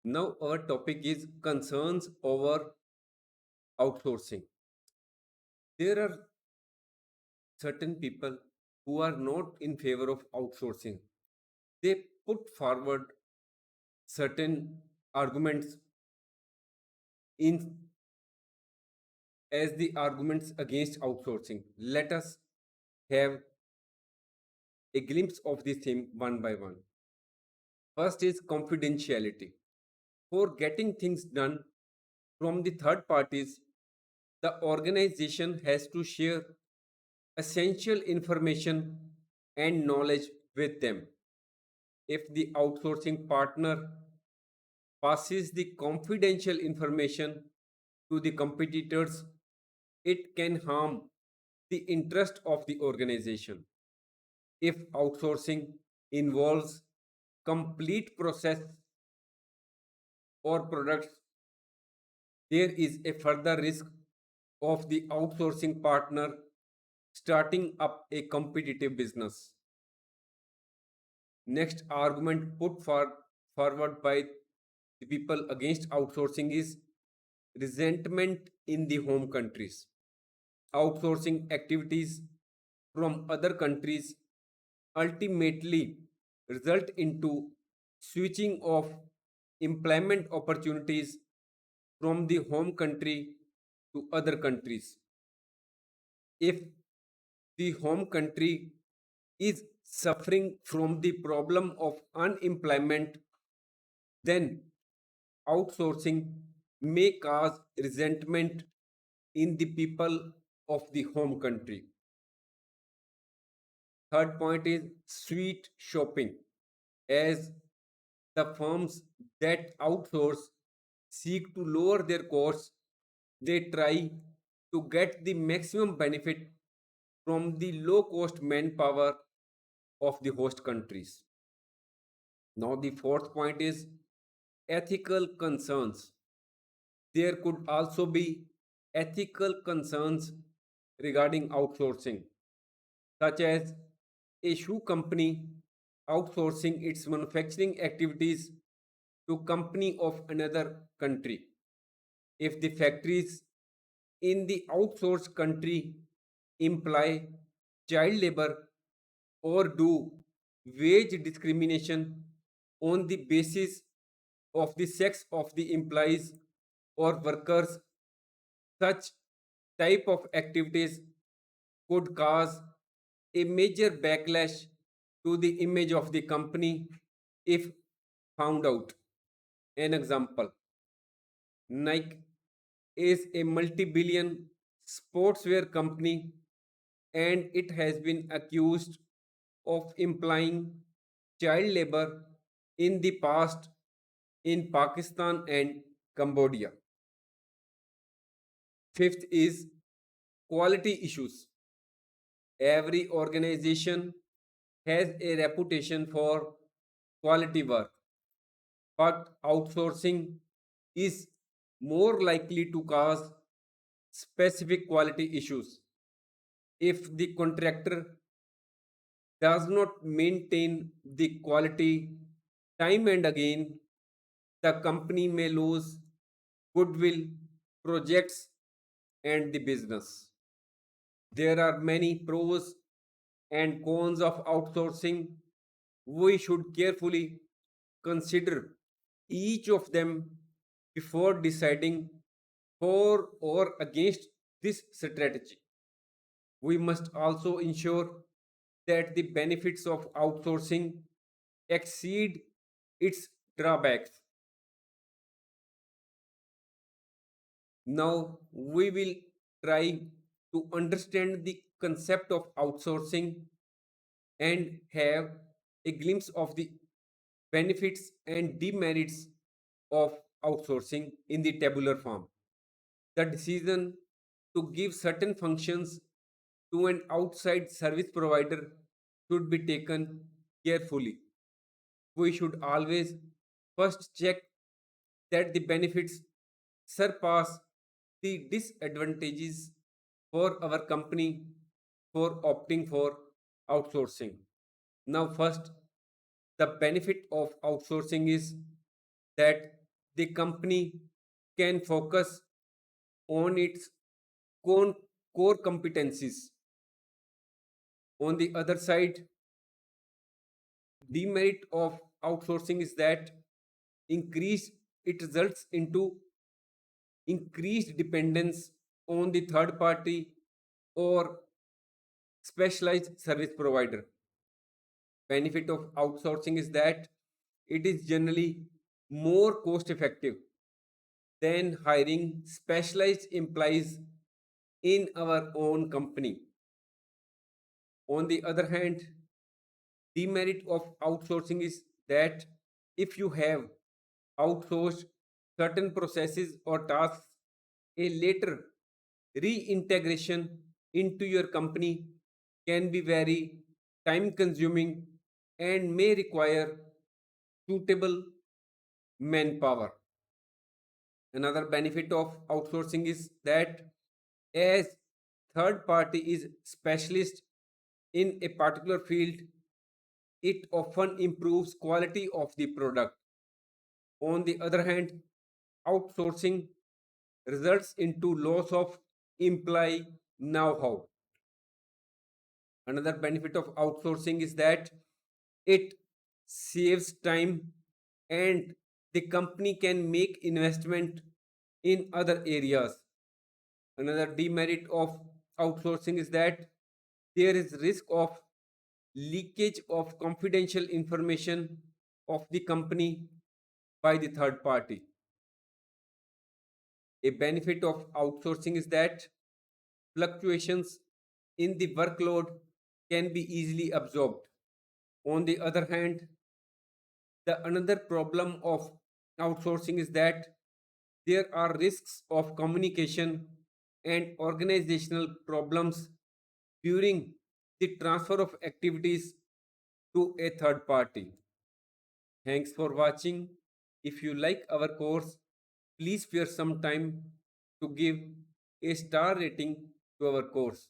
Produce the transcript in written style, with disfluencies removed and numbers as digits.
Now, our topic is concerns over outsourcing. There are certain people who are not in favor of outsourcing. They put forward certain arguments in as the arguments against outsourcing. Let us have a glimpse of this theme one by one. First is confidentiality. For getting things done from the third parties, the organization has to share essential information and knowledge with them. If the outsourcing partner passes the confidential information to the competitors, it can harm the interest of the organization. If outsourcing involves complete process or products, there is a further risk of the outsourcing partner starting up a competitive business. Next argument forward by the people against outsourcing is resentment in the home countries. Outsourcing activities from other countries ultimately result into switching of employment opportunities from the home country to other countries. If the home country is suffering from the problem of unemployment, then outsourcing may cause resentment in the people of the home country. Third point is sweet shopping. As the firms that outsource seek to lower their costs, they try to get the maximum benefit from the low cost manpower of the host countries. Now, the fourth point is ethical concerns. There could also be ethical concerns regarding outsourcing, such as a shoe company outsourcing its manufacturing activities to company of another country. If the factories in the outsourced country imply child labor or do wage discrimination on the basis of the sex of the employees or workers, such type of activities could cause a major backlash to the image of the company if found out. An example: Nike is a multi billion sportswear company and it has been accused of implying child labor in the past in Pakistan and Cambodia. Fifth is quality issues. Every organization has a reputation for quality work, but outsourcing is more likely to cause specific quality issues. If the contractor does not maintain the quality time and again, the company may lose goodwill, projects, and the business. There are many pros and cons of outsourcing. We should carefully consider each of them before deciding for or against this strategy. We must also ensure that the benefits of outsourcing exceed its drawbacks. Now, we will try to understand the concept of outsourcing and have a glimpse of the benefits and demerits of outsourcing in the tabular form. The decision to give certain functions to an outside service provider should be taken carefully. We should always first check that the benefits surpass the disadvantages for our company for opting for outsourcing. Now, first, the benefit of outsourcing is that the company can focus on its core, core competencies. On the other side, demerit of outsourcing is that increase it results into increased dependence on the third party or specialized service provider. Benefit of outsourcing is that it is generally more cost effective than hiring specialized employees in our own company. On the other hand, demerit of outsourcing is that if you have outsourced certain processes or tasks, a later reintegration into your company can be very time consuming and may require suitable manpower. Another benefit of outsourcing is that as third party is specialist in a particular field, it often improves quality of the product. On the other hand, outsourcing results into loss of employee know-how. Another benefit of outsourcing is that it saves time and the company can make investment in other areas. Another demerit of outsourcing is that there is risk of leakage of confidential information of the company by the third party. A benefit of outsourcing is that fluctuations in the workload can be easily absorbed. On the other hand, the another problem of outsourcing is that there are risks of communication and organizational problems during the transfer of activities to a third party. Thanks for watching. If you like our course, please spare some time to give a star rating to our course.